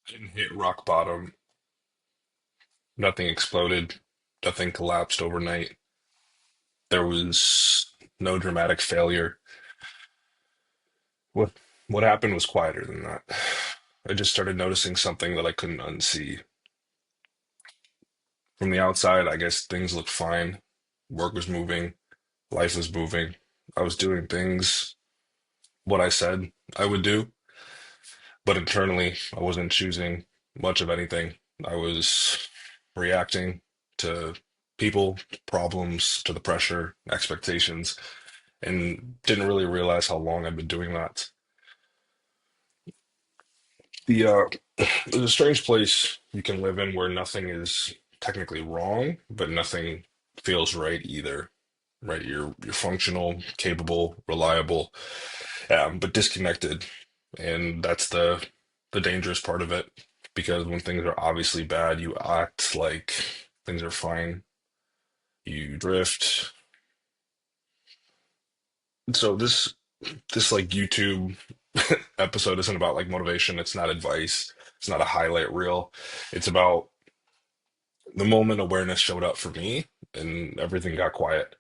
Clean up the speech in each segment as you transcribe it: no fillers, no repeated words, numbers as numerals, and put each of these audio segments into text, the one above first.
Didn't hit rock bottom. Nothing exploded. Nothing collapsed overnight. There was no dramatic failure. What what happened was quieter than that. I just started noticing something that I couldn't unsee. From the outside, I guess things looked fine. Work was moving, life was moving. I was doing things what I said I would do, but internally, I wasn't choosing much of anything. I was reacting to people, problems, to the pressure, expectations, and didn't really realize how long I'd been doing that. The There's a strange place you can live in where nothing is technically wrong, but nothing feels right either. Right? You're functional, capable, reliable, but disconnected, and that's the dangerous part of it. Because when things are obviously bad, you act like things are fine. You drift. So this like YouTube episode isn't about like motivation. It's not advice. It's not a highlight reel. It's about the moment awareness showed up for me and everything got quiet.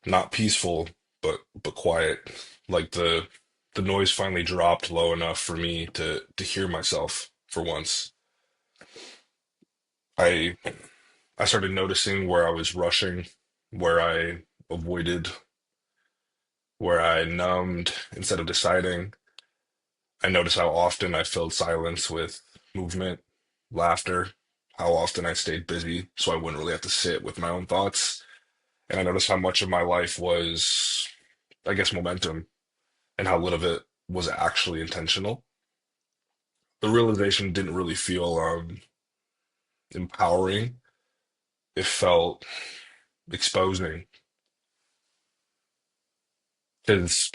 Not peaceful, but quiet. Like the noise finally dropped low enough for me to hear myself for once. I I started noticing where I was rushing, where I avoided, where I numbed instead of deciding. I noticed how often I filled silence with movement, laughter, how often I stayed busy so I wouldn't really have to sit with my own thoughts. And I noticed how much of my life was, I guess, momentum and how little of it was actually intentional. The realization didn't really feel empowering. It felt exposing because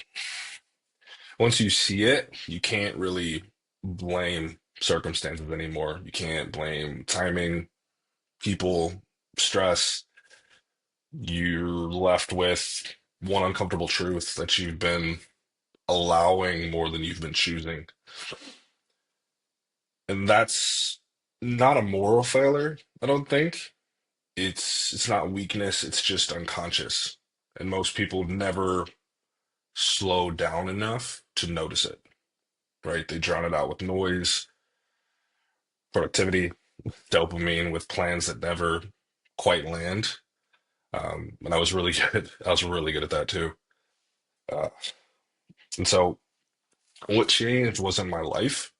once you see it, you can't really blame circumstances anymore. You can't blame timing, people, stress. You're left with one uncomfortable truth that you've been allowing more than you've been choosing. And that's not a moral failure, I don't think. It's not weakness, it's just unconscious. And most people never slow down enough to notice it, right? They drown it out with noise, productivity, dopamine, with plans that never quite land. And I was really good. I was really good at that too. Uh, and so what changed wasn't my life.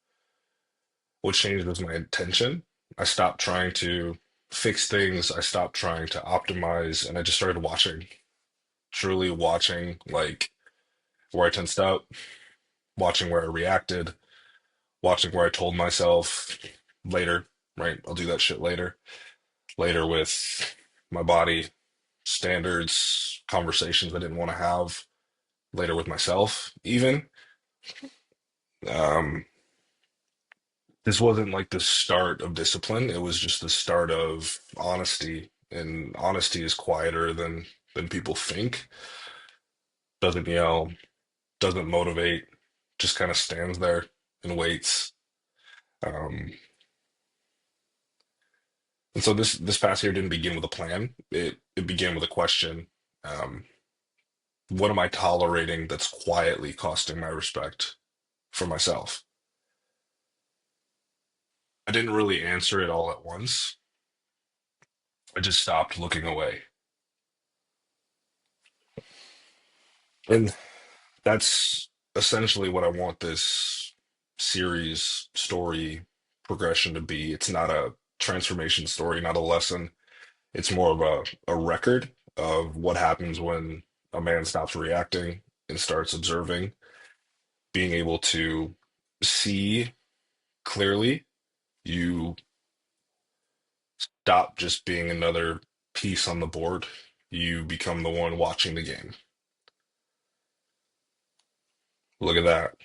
What changed was my intention. I stopped trying to fix things. I stopped trying to optimize, and I just started watching, truly watching, like where I tensed up, watching where I reacted, watching where I told myself later, right? I'll do that shit later. Later with my body, standards, conversations I didn't want to have, later with myself, even. Um, this wasn't like the start of discipline. It was just the start of honesty. And honesty is quieter than people think. Doesn't yell, doesn't motivate, just kind of stands there and waits. Um, and so this past year didn't begin with a plan. It began with a question. Um, what am I tolerating that's quietly costing my respect for myself? I didn't really answer it all at once. I just stopped looking away. And that's essentially what I want this series story progression to be. It's not a transformation story, not a lesson. It's more of a record of what happens when a man stops reacting and starts observing, being able to see clearly. You stop just being another piece on the board. You become the one watching the game. Look at that.